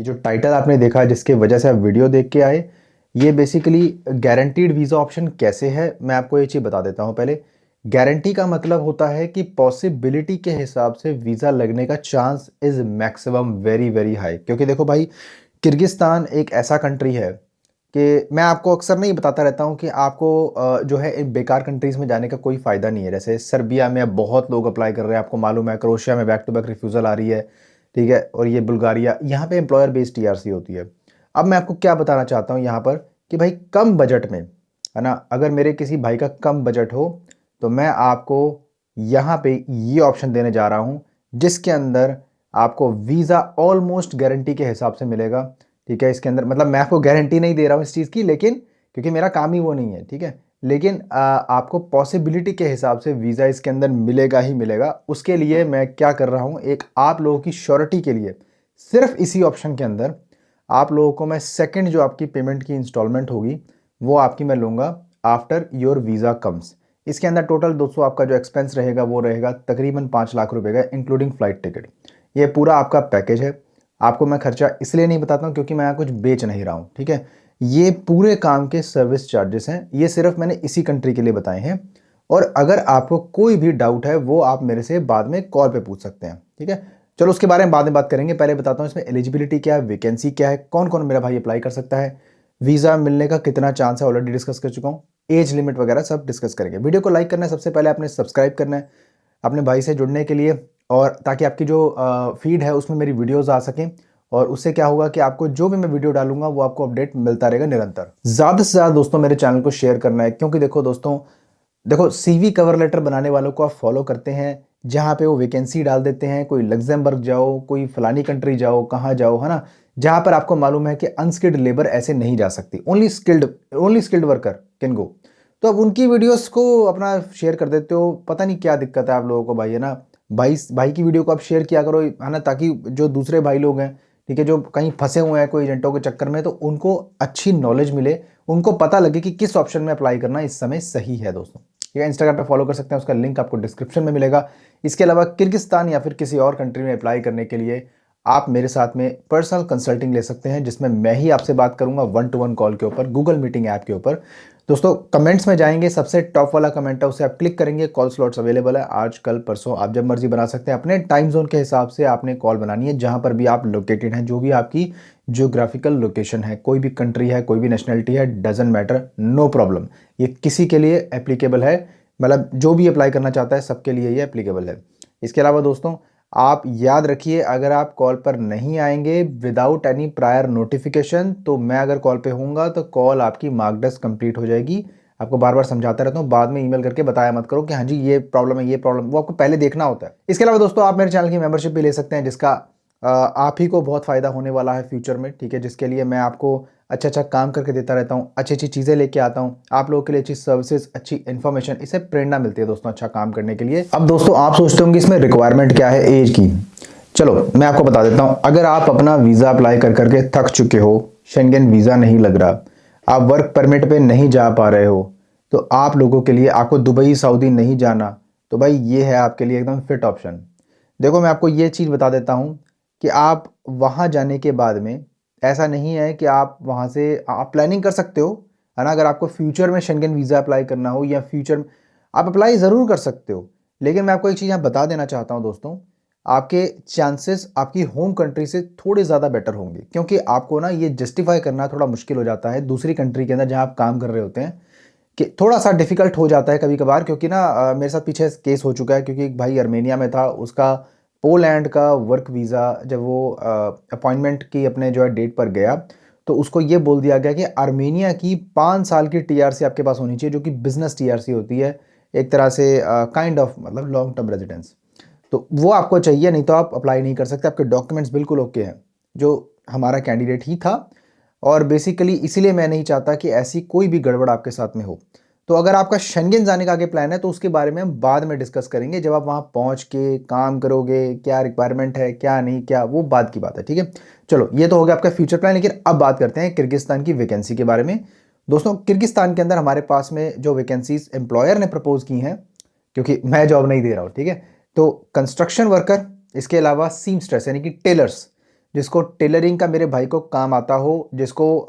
ये जो टाइटल आपने देखा जिसके वजह से आप वीडियो देख के आए, ये बेसिकली गारंटीड वीज़ा ऑप्शन कैसे है मैं आपको ये चीज़ बता देता हूँ पहले। गारंटी का मतलब होता है कि पॉसिबिलिटी के हिसाब से वीज़ा लगने का chance is maximum very very high. क्योंकि देखो भाई, किर्गिस्तान एक ऐसा कंट्री है कि मैं आपको अक्सर नहीं बताता रहता हूँ कि आपको जो है इन बेकार कंट्रीज़ में जाने का कोई फ़ायदा नहीं है। जैसे सर्बिया में अब बहुत लोग अप्लाई कर रहे हैं, आपको मालूम है। क्रोएशिया में बैक टू बैक रिफ्यूज़ल आ रही है, ठीक है। और ये बुल्गारिया, यहाँ पे एम्प्लॉयर बेस्ड टीआरसी होती है। अब मैं आपको क्या बताना चाहता हूँ यहाँ पर कि भाई कम बजट में, है ना, अगर मेरे किसी भाई का कम बजट हो तो मैं आपको यहाँ पे ये ऑप्शन देने जा रहा हूँ जिसके अंदर आपको वीज़ा ऑलमोस्ट गारंटी के हिसाब से मिलेगा, ठीक है। इसके अंदर मतलब मैं आपको गारंटी नहीं दे रहा हूँ इस चीज़ की, लेकिन क्योंकि मेरा काम ही वो नहीं है, ठीक है। लेकिन आपको पॉसिबिलिटी के हिसाब से वीज़ा इसके अंदर मिलेगा ही मिलेगा। उसके लिए मैं क्या कर रहा हूँ, एक आप लोगों की श्योरिटी के लिए सिर्फ इसी ऑप्शन के अंदर आप लोगों को मैं सेकंड जो आपकी पेमेंट की इंस्टॉलमेंट होगी वो आपकी मैं लूँगा आफ्टर योर वीज़ा कम्स। इसके अंदर टोटल 200 आपका जो एक्सपेंस रहेगा वो रहेगा तकरीबन 5 लाख रुपए का, इंक्लूडिंग फ्लाइट टिकट। ये पूरा आपका पैकेज है। आपको मैं खर्चा इसलिए नहीं बताता हूँ क्योंकि मैं यहाँ कुछ बेच नहीं रहा हूँ, ठीक है। ये पूरे काम के सर्विस चार्जेस हैं, ये सिर्फ मैंने इसी कंट्री के लिए बताए हैं। और अगर आपको कोई भी डाउट है वो आप मेरे से बाद में कॉल पे पूछ सकते हैं, ठीक है। चलो उसके बारे में बाद में बात करेंगे, पहले बताता हूँ इसमें एलिजिबिलिटी क्या है, वैकेंसी क्या है, कौन कौन मेरा भाई अप्लाई कर सकता है, वीज़ा मिलने का कितना चांस है, ऑलरेडी डिस्कस कर चुका हूँ, एज लिमिट वगैरह सब डिस्कस करेंगे। वीडियो को लाइक करना है, सबसे पहले आपने सब्सक्राइब करना है अपने भाई से जुड़ने के लिए, और ताकि आपकी जो फीड है उसमें मेरी वीडियोस आ सकें। और उससे क्या होगा कि आपको जो भी मैं वीडियो डालूंगा वो आपको अपडेट मिलता रहेगा निरंतर। ज़्यादा से ज़्यादा दोस्तों मेरे चैनल को शेयर करना है, क्योंकि देखो दोस्तों, देखो सीवी कवर लेटर बनाने वालों को आप फॉलो करते हैं जहाँ पे वो वैकेंसी डाल देते हैं, कोई लग्जमबर्ग जाओ, कोई फलानी कंट्री जाओ, कहाँ जाओ, है ना, जहाँ पर आपको मालूम है कि अनस्किल्ड लेबर ऐसे नहीं जा सकती, only skilled worker can go. तो अब उनकी वीडियोस को अपना शेयर कर देते हो, पता नहीं क्या दिक्कत है आप लोगों को भाई, है ना। भाई भाई की वीडियो को आप शेयर किया करो, है ना, ताकि जो दूसरे भाई लोग हैं, ठीक है, जो कहीं फंसे हुए हैं कोई एजेंटों के चक्कर में, तो उनको अच्छी नॉलेज मिले, उनको पता लगे कि किस ऑप्शन में अप्लाई करना इस समय सही है दोस्तों। ठीक है, इंस्टाग्राम पे फॉलो कर सकते हैं, उसका लिंक आपको डिस्क्रिप्शन में मिलेगा। इसके अलावा किर्गिस्तान या फिर किसी और कंट्री में अप्लाई करने के लिए आप मेरे साथ में पर्सनल कंसल्टिंग ले सकते हैं, जिसमें मैं ही आपसे बात करूंगा 1-to-1 कॉल के ऊपर, गूगल मीटिंग ऐप के ऊपर। दोस्तों कमेंट्स में जाएंगे, सबसे टॉप वाला कमेंट है उसे आप क्लिक करेंगे, कॉल स्लॉट्स अवेलेबल है, आज कल परसों आप जब मर्जी बना सकते हैं। अपने टाइम जोन के हिसाब से आपने कॉल बनानी है, जहां पर भी आप लोकेटेड हैं, जो भी आपकी जियोग्राफिकल लोकेशन है, कोई भी कंट्री है, कोई भी नेशनलिटी है, डजेंट मैटर, नो प्रॉब्लम। ये किसी के लिए एप्लीकेबल है, मतलब जो भी अप्लाई करना चाहता है सबके लिए ये एप्लीकेबल है। इसके अलावा दोस्तों आप याद रखिए, अगर आप कॉल पर नहीं आएंगे विदाउट एनी प्रायर नोटिफिकेशन, तो मैं अगर कॉल पे होऊंगा तो कॉल आपकी मार्कडस कंप्लीट हो जाएगी। आपको बार बार समझाता रहता हूँ, बाद में ईमेल करके बताया मत करो कि हाँ जी ये प्रॉब्लम है, ये प्रॉब्लम, वो आपको पहले देखना होता है। इसके अलावा दोस्तों आप मेरे चैनल की मेंबरशिप भी ले सकते हैं, जिसका आप ही को बहुत फ़ायदा होने वाला है फ्यूचर में, ठीक है। जिसके लिए मैं आपको अच्छा अच्छा काम करके देता रहता हूँ, अच्छी अच्छी चीज़ें लेके आता हूँ आप लोगों के लिए, अच्छी सर्विसेज, अच्छी इन्फॉर्मेशन, इससे प्रेरणा मिलती है दोस्तों अच्छा काम करने के लिए। अब दोस्तों आप सोचते होंगे इसमें रिक्वायरमेंट क्या है एज की, चलो मैं आपको बता देता हूँ। अगर आप अपना वीज़ा अप्लाई कर करके थक चुके हो, शेंगेन वीज़ा नहीं लग रहा, आप वर्क परमिट पे नहीं जा पा रहे हो, तो आप लोगों के लिए, आपको दुबई सऊदी नहीं जाना, तो भाई ये है आपके लिए एकदम फिट ऑप्शन। देखो मैं आपको ये चीज़ बता देता हूँ कि आप वहाँ जाने के बाद में ऐसा नहीं है कि आप वहाँ से आप प्लानिंग कर सकते हो, है ना। अगर आपको फ्यूचर में शेंगेन वीज़ा अप्लाई करना हो या फ्यूचर में, आप अप्लाई ज़रूर कर सकते हो। लेकिन मैं आपको एक चीज़ यहाँ बता देना चाहता हूँ दोस्तों, आपके चांसेस आपकी होम कंट्री से थोड़े ज़्यादा बेटर होंगे, क्योंकि आपको ना ये जस्टिफाई करना थोड़ा मुश्किल हो जाता है दूसरी कंट्री के अंदर जहाँ आप काम कर रहे होते हैं, कि थोड़ा सा डिफिकल्ट हो जाता है कभी कभार। क्योंकि ना मेरे साथ पीछे केस हो चुका है, क्योंकि एक भाई अर्मेनिया में था, उसका पोलैंड का वर्क वीज़ा जब वो अपॉइंटमेंट की अपने जो है डेट पर गया, तो उसको ये बोल दिया गया कि अर्मेनिया की 5 साल की टीआरसी आपके पास होनी चाहिए, जो कि बिजनेस टीआरसी होती है, एक तरह से काइंड ऑफ मतलब लॉन्ग टर्म रेजिडेंस। तो वो आपको चाहिए, नहीं तो आप अप्लाई नहीं कर सकते। आपके डॉक्यूमेंट्स बिल्कुल ओके हैं, जो हमारा कैंडिडेट ही था। और बेसिकली इसीलिए मैं नहीं चाहता कि ऐसी कोई भी गड़बड़ आपके साथ में हो। तो अगर आपका शेंगेन जाने का आगे प्लान है तो उसके बारे में हम बाद में डिस्कस करेंगे, जब आप वहाँ पहुँच के काम करोगे, क्या रिक्वायरमेंट है क्या नहीं, क्या वो बाद की बात है, ठीक है। चलो ये तो हो गया आपका फ्यूचर प्लान, लेकिन अब बात करते हैं किर्गिस्तान की वैकेंसी के बारे में। दोस्तों किर्गिस्तान के अंदर हमारे पास में जो वैकेंसीज एम्प्लॉयर ने प्रपोज की हैं, क्योंकि मैं जॉब नहीं दे रहा हूँ, ठीक है, तो कंस्ट्रक्शन वर्कर, इसके अलावा सीमस्ट्रेस यानी कि टेलर्स, जिसको टेलरिंग का मेरे भाई को काम आता हो, जिसको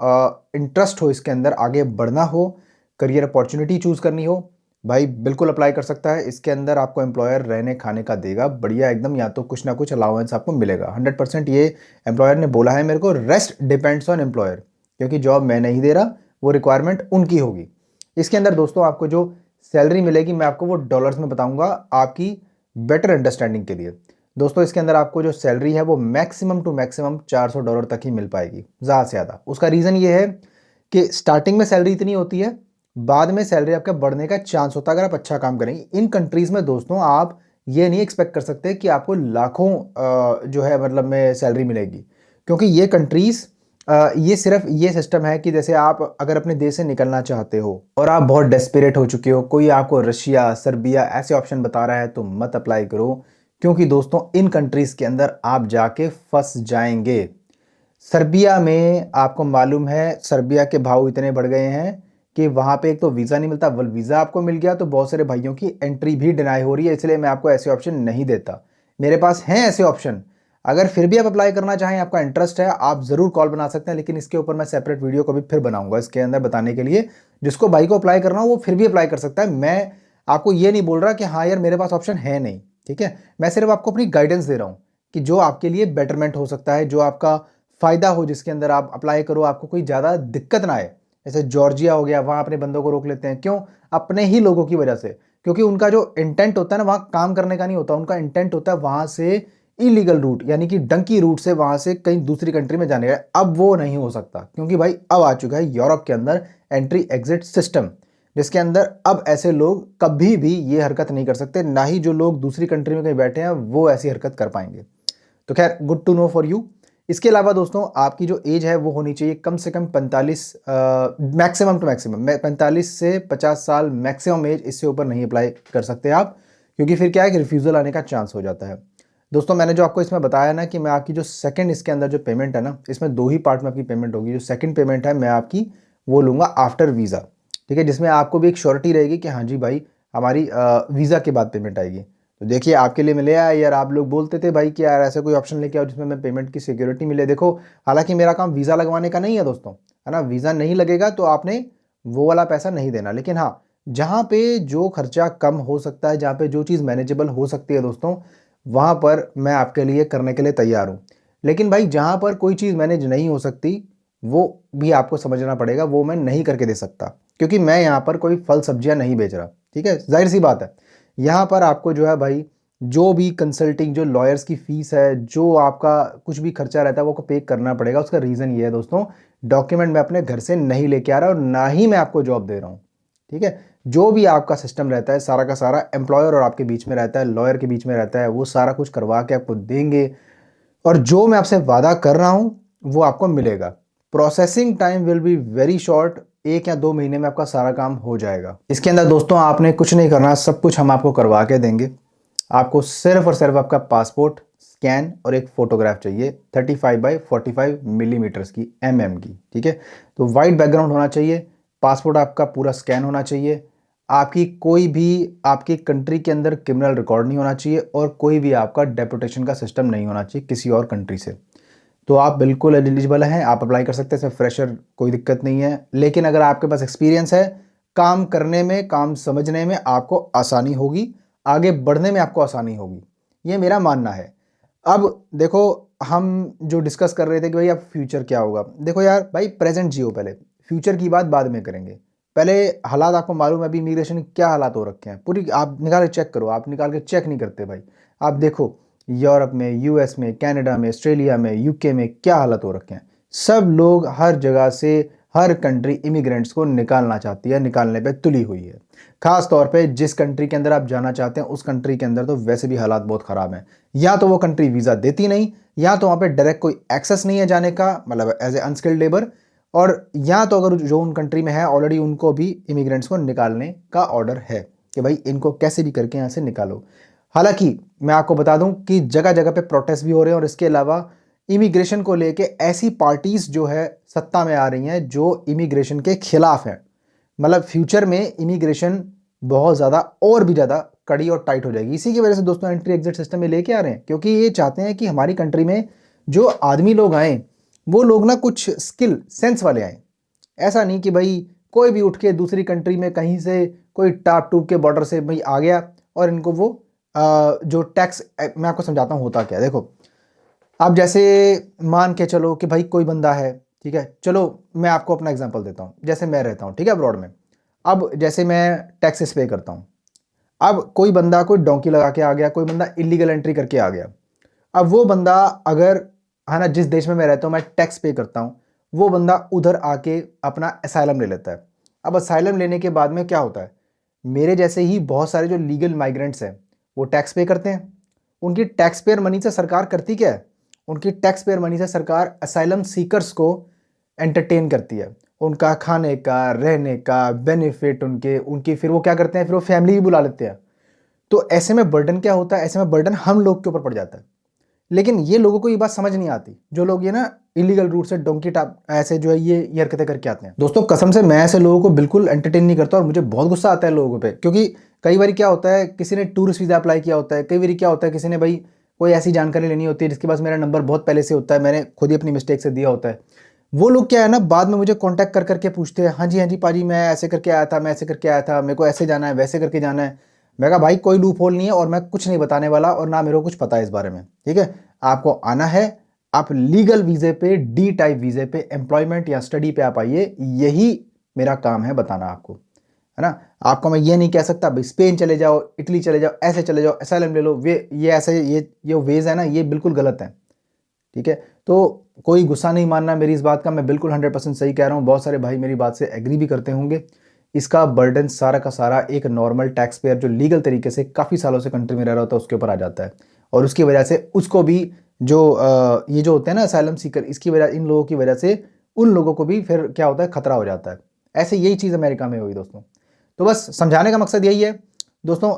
इंटरेस्ट हो इसके अंदर, आगे बढ़ना हो, करियर अपॉर्चुनिटी चूज़ करनी हो, भाई बिल्कुल अप्लाई कर सकता है। इसके अंदर आपको एम्प्लॉयर रहने खाने का देगा बढ़िया एकदम, या तो कुछ ना कुछ अलाउंस आपको मिलेगा 100%। ये एम्प्लॉयर ने बोला है मेरे को, रेस्ट डिपेंड्स ऑन एम्प्लॉयर, क्योंकि जॉब मैं नहीं दे रहा, वो रिक्वायरमेंट उनकी होगी। इसके अंदर दोस्तों आपको जो सैलरी मिलेगी मैं आपको वो डॉलर्स में बताऊंगा आपकी बेटर अंडरस्टैंडिंग के लिए। दोस्तों इसके अंदर आपको जो सैलरी है वो मैक्सिमम टू मैक्सिमम $400 तक ही मिल पाएगी, ज़्यादा से ज़्यादा। उसका रीज़न ये है कि स्टार्टिंग में सैलरी इतनी होती है, बाद में सैलरी आपका बढ़ने का चांस होता है अगर आप अच्छा काम करेंगे। इन कंट्रीज़ में दोस्तों आप ये नहीं एक्सपेक्ट कर सकते कि आपको लाखों जो है मतलब में सैलरी मिलेगी, क्योंकि ये कंट्रीज़ ये सिर्फ ये सिस्टम है कि जैसे आप अगर अपने देश से निकलना चाहते हो और आप बहुत डेस्परेट हो चुके हो, कोई आपको रशिया, सर्बिया ऐसे ऑप्शन बता रहा है तो मत अप्लाई करो, क्योंकि दोस्तों इन कंट्रीज़ के अंदर आप जाके फंस जाएंगे। सर्बिया में आपको मालूम है सर्बिया के भाव इतने बढ़ गए हैं कि वहाँ पे एक तो वीज़ा नहीं मिलता, वीज़ा आपको मिल गया तो बहुत सारे भाइयों की एंट्री भी डिनाई हो रही है, इसलिए मैं आपको ऐसे ऑप्शन नहीं देता। मेरे पास हैं ऐसे ऑप्शन, अगर फिर भी आप अप्लाई करना चाहें, आपका इंटरेस्ट है, आप ज़रूर कॉल बना सकते हैं, लेकिन इसके ऊपर मैं सेपरेट वीडियो कभी फिर बनाऊंगा इसके अंदर बताने के लिए। जिसको भाई को अप्लाई करना हो वो फिर भी अप्लाई कर सकता है। मैं आपको ये नहीं बोल रहा कि हाँ यार मेरे पास ऑप्शन है नहीं, ठीक है। मैं सिर्फ आपको अपनी गाइडेंस दे रहा हूँ कि जो आपके लिए बेटरमेंट हो सकता है, जो आपका फ़ायदा हो, जिसके अंदर आप अप्लाई करो, आपको कोई ज़्यादा दिक्कत ना आए। जैसे जॉर्जिया हो गया, वहाँ अपने बंदों को रोक लेते हैं, क्यों? अपने ही लोगों की वजह से, क्योंकि उनका जो इंटेंट होता है ना वहाँ काम करने का नहीं होता, उनका इंटेंट होता है वहाँ से इलीगल रूट यानी कि डंकी रूट से वहाँ से कहीं दूसरी कंट्री में जाने का। अब वो नहीं हो सकता, क्योंकि भाई अब आ चुका है यूरोप के अंदर एंट्री एग्जिट सिस्टम, जिसके अंदर अब ऐसे लोग कभी भी ये हरकत नहीं कर सकते, ना ही जो लोग दूसरी कंट्री में कहीं बैठे हैं वो ऐसी हरकत कर पाएंगे। तो खैर good to know for you. इसके अलावा दोस्तों आपकी जो एज है वो होनी चाहिए कम से कम 45, मैक्सिमम टू मैक्सिमम 45 से 50 साल मैक्सिमम एज, इससे ऊपर नहीं अप्लाई कर सकते आप, क्योंकि फिर क्या है कि रिफ्यूज़ल आने का चांस हो जाता है। दोस्तों मैंने जो आपको इसमें बताया ना कि मैं आपकी जो सेकंड इसके अंदर जो पेमेंट है ना, इसमें दो ही पार्ट में आपकी पेमेंट होगी। जो सेकंड पेमेंट है मैं आपकी वो लूँगा आफ्टर वीज़ा, ठीक है, जिसमें आपको भी एक श्योरिटी रहेगी कि हाँ जी भाई हमारी वीज़ा के बाद पेमेंट आएगी। तो देखिए आपके लिए मिले यार, आप लोग बोलते थे भाई कि यार ऐसे कोई ऑप्शन लेके आओ जिसमें मैं पेमेंट की सिक्योरिटी मिले। देखो हालांकि मेरा काम वीज़ा लगवाने का नहीं है दोस्तों, है ना, वीज़ा नहीं लगेगा तो आपने वो वाला पैसा नहीं देना, लेकिन हाँ जहाँ पे जो खर्चा कम हो सकता है, जहाँ पे जो चीज़ मैनेजेबल हो सकती है दोस्तों, वहाँ पर मैं आपके लिए करने के लिए तैयार हूँ। लेकिन भाई जहाँ पर कोई चीज़ मैनेज नहीं हो सकती वो भी आपको समझना पड़ेगा, वो मैं नहीं करके दे सकता, क्योंकि मैं यहाँ पर कोई फल सब्जियाँ नहीं बेच रहा, ठीक है, जाहिर सी बात है। यहाँ पर आपको जो है भाई जो भी कंसल्टिंग, जो लॉयर्स की फ़ीस है, जो आपका कुछ भी खर्चा रहता है वो आपको पे करना पड़ेगा। उसका रीज़न ये है दोस्तों, डॉक्यूमेंट मैं अपने घर से नहीं लेके आ रहा और ना ही मैं आपको जॉब दे रहा हूँ, ठीक है। जो भी आपका सिस्टम रहता है सारा का सारा एम्प्लॉयर और आपके बीच में रहता है, लॉयर के बीच में रहता है, वो सारा कुछ करवा के आपको देंगे, और जो मैं आपसे वादा कर रहा हूँ वो आपको मिलेगा। Processing time will be very short, 1 या 2 महीने में आपका सारा काम हो जाएगा। इसके अंदर दोस्तों आपने कुछ नहीं करना, सब कुछ हम आपको करवा के देंगे। आपको सिर्फ और सिर्फ आपका पासपोर्ट स्कैन और एक फ़ोटोग्राफ चाहिए 35x45 मिलीमीटर्स की, की, ठीक है। तो वाइट बैकग्राउंड होना चाहिए, पासपोर्ट आपका पूरा स्कैन होना चाहिए, आपकी कोई भी आपकी कंट्री के अंदर क्रिमिनल रिकॉर्ड नहीं होना चाहिए, और कोई भी आपका डेपुटेशन का सिस्टम नहीं होना चाहिए किसी और कंट्री से। तो आप बिल्कुल एलिजिबल हैं, आप अप्लाई कर सकते हैं, इसमें फ्रेशर कोई दिक्कत नहीं है। लेकिन अगर आपके पास एक्सपीरियंस है, काम करने में, काम समझने में आपको आसानी होगी, आगे बढ़ने में आपको आसानी होगी, ये मेरा मानना है। अब देखो हम जो डिस्कस कर रहे थे कि भाई अब फ्यूचर क्या होगा, देखो यार भाई प्रेजेंट जियो पहले, फ्यूचर की बात बाद में करेंगे। पहले हालात आपको मालूम है अभी इमिग्रेशन के क्या हालात हो रखे हैं, पूरी आप निकाल के चेक करो, आप निकाल के चेक नहीं करते भाई। आप देखो यूरोप में, यूएस में, कनाडा में, ऑस्ट्रेलिया में, यूके में क्या हालत हो रखे हैं। सब लोग हर जगह से, हर कंट्री इमिग्रेंट्स को निकालना चाहती है, निकालने पे तुली हुई है। खास तौर पे जिस कंट्री के अंदर आप जाना चाहते हैं उस कंट्री के अंदर तो वैसे भी हालात बहुत ख़राब हैं। या तो वो कंट्री वीज़ा देती नहीं, या तो वहाँ पे डायरेक्ट कोई एक्सेस नहीं है जाने का, मतलब एज ए अनस्किल्ड लेबर, और या तो अगर जो उन कंट्री में है ऑलरेडी उनको भी इमिग्रेंट्स को निकालने का ऑर्डर है कि भाई इनको कैसे भी करके यहाँ से निकालो। हालांकि मैं आपको बता दूं कि जगह जगह पे प्रोटेस्ट भी हो रहे हैं, और इसके अलावा इमिग्रेशन को लेके ऐसी पार्टीज जो है सत्ता में आ रही हैं जो इमिग्रेशन के खिलाफ हैं। मतलब फ्यूचर में इमिग्रेशन बहुत ज़्यादा और भी ज़्यादा कड़ी और टाइट हो जाएगी। इसी की वजह से दोस्तों एंट्री एग्जिट सिस्टम में लेके आ रहे हैं, क्योंकि ये चाहते हैं कि हमारी कंट्री में जो आदमी लोग आए वो लोग ना कुछ स्किल सेंस वाले आए। ऐसा नहीं कि भाई कोई भी उठ के दूसरी कंट्री में कहीं से कोई टाप टूप के बॉर्डर से भाई आ गया और इनको वो जो टैक्स, मैं आपको समझाता हूँ होता क्या है। देखो आप जैसे मान के चलो कि भाई कोई बंदा है, ठीक है, चलो मैं आपको अपना एग्जांपल देता हूँ। जैसे मैं रहता हूँ, ठीक है, अब्रॉड में। अब जैसे मैं टैक्सेस पे करता हूँ। अब कोई बंदा कोई डोंकी लगा के आ गया, कोई बंदा इलीगल एंट्री करके आ गया। अब वो बंदा अगर, है ना, जिस देश में मैं रहता हूँ मैं टैक्स पे करता हूँ, वो बंदा उधर आके अपना असाइलम ले लेता है। अब असाइलम लेने के बाद में क्या होता है, मेरे जैसे ही बहुत सारे जो लीगल माइग्रेंट्स हैं वो टैक्स पे करते हैं। उनकी टैक्स पेयर मनी से सरकार करती क्या है, उनकी टैक्स पेयर मनी से सरकार असाइलम सीकर्स को एंटरटेन करती है। उनका खाने का, रहने का बेनिफिट, उनके उनकी फिर वो क्या करते हैं, फिर वो फैमिली भी बुला लेते हैं। तो ऐसे में बर्डन क्या होता है, ऐसे में बर्डन हम लोग के ऊपर पड़ जाता है। लेकिन ये लोगों को ये बात समझ नहीं आती, जो लोग ये ना इलीगल रूट से डोंकी टाप ऐसे जो है ये हरकतें करके आते हैं। दोस्तों कसम से मैं ऐसे लोगों को बिल्कुल एंटरटेन नहीं करता और मुझे बहुत गुस्सा आता है लोगों पे, क्योंकि कई बार क्या होता है, किसी ने टूरिस्ट वीज़ा अप्लाई किया होता है, कई बार क्या होता है किसी ने भाई कोई ऐसी जानकारी लेनी होती है जिसके पास मेरा नंबर बहुत पहले से होता है, मैंने खुद ही अपनी मिस्टेक से दिया होता है। वो लोग क्या है ना, बाद में मुझे कांटेक्ट कर करके पूछते हैं, हाँ जी पाजी मैं ऐसे करके आया था, मैं ऐसे करके आया था, मेरे को ऐसे जाना है, वैसे करके जाना है। मैं कहा भाई कोई लूप होल नहीं है और मैं कुछ नहीं बताने वाला और ना मेरे को कुछ पता है इस बारे में, ठीक है। आपको आना है, आप लीगल वीजे पे, डी टाइप वीजे पे, एम्प्लॉयमेंट या स्टडी पे आप आइए, यही मेरा काम है बताना आपको, है ना। आपको मैं ये नहीं कह सकता भाई स्पेन चले जाओ, इटली चले जाओ, ऐसे चले जाओ, असाइलम ले लो, वे ये ऐसे ये वेज है ना, ये बिल्कुल गलत है, ठीक है। तो कोई गुस्सा नहीं मानना मेरी इस बात का, मैं बिल्कुल 100% सही कह रहा हूँ। बहुत सारे भाई मेरी बात से एग्री भी करते होंगे। इसका बर्डन सारा का सारा एक नॉर्मल टैक्स पेयर जो लीगल तरीके से काफ़ी सालों से कंट्री में रह रहा होता है उसके ऊपर आ जाता है। और उसकी वजह से उसको भी जो ये जो होते हैं ना असाइलम सीकर, इसकी वजह, इन लोगों की वजह से उन लोगों को भी फिर क्या होता है, खतरा हो जाता है। ऐसे यही चीज़ अमेरिका में हुई दोस्तों। तो बस समझाने का मकसद यही है दोस्तों।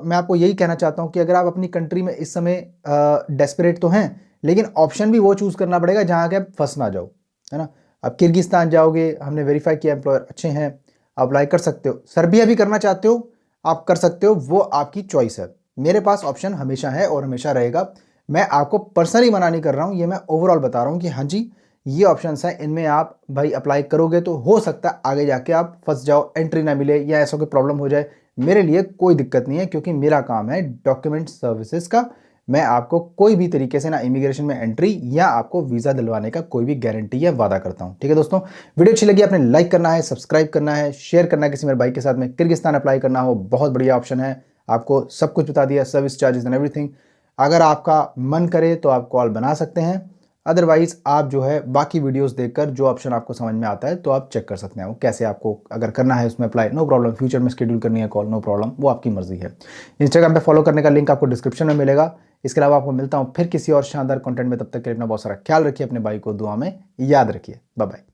मैं आपको यही कहना चाहता हूँ कि अगर आप अपनी कंट्री में इस समय डेस्परेट तो हैं, लेकिन ऑप्शन भी वो चूज़ करना पड़ेगा जहाँ के आप फंस ना जाओ, है ना। अब किर्गिस्तान जाओगे, हमने वेरीफाई किया एम्प्लॉयर अच्छे हैं, अप्लाई कर सकते हो। सर्बिया भी करना चाहते हो आप कर सकते हो, वो आपकी चॉइस है। मेरे पास ऑप्शन हमेशा है और हमेशा रहेगा। मैं आपको पर्सनली मना नहीं कर रहा हूँ, ये मैं ओवरऑल बता रहा हूँ कि हाँ जी ये ऑप्शंस हैं, इनमें आप भाई अप्लाई करोगे तो हो सकता है आगे जाके आप फंस जाओ, एंट्री ना मिले या ऐसा कोई प्रॉब्लम हो जाए। मेरे लिए कोई दिक्कत नहीं है, क्योंकि मेरा काम है डॉक्यूमेंट सर्विसेज का। मैं आपको कोई भी तरीके से ना इमिग्रेशन में एंट्री या आपको वीज़ा दिलवाने का कोई भी गारंटी या वादा करता हूं, ठीक है दोस्तों। वीडियो अच्छी लगी आपने लाइक करना है, सब्सक्राइब करना है, शेयर करना है किसी मेरे भाई के साथ में किर्गिस्तान अप्लाई करना हो, बहुत बढ़िया ऑप्शन है। आपको सब कुछ बता दिया, सर्विस चार्जेस एंड एवरीथिंग। अगर आपका मन करे तो आप कॉल बना सकते हैं, अदरवाइज आप जो है बाकी वीडियोस देखकर जो ऑप्शन आपको समझ में आता है तो आप चेक कर सकते हैं वो कैसे आपको अगर करना है उसमें अप्लाई, नो प्रॉब्लम। फ्यूचर में शेड्यूल करनी है कॉल, नो प्रॉब्लम, वो आपकी मर्जी है। इंस्टाग्राम पे फॉलो करने का लिंक आपको डिस्क्रिप्शन में मिलेगा। इसके अलावा आपको मिलता हूँ फिर किसी और शानदार कंटेंट में, तब तक के लिए अपना बहुत सारा ख्याल रखिए, अपने भाई को दुआ में याद रखिए। Bye bye.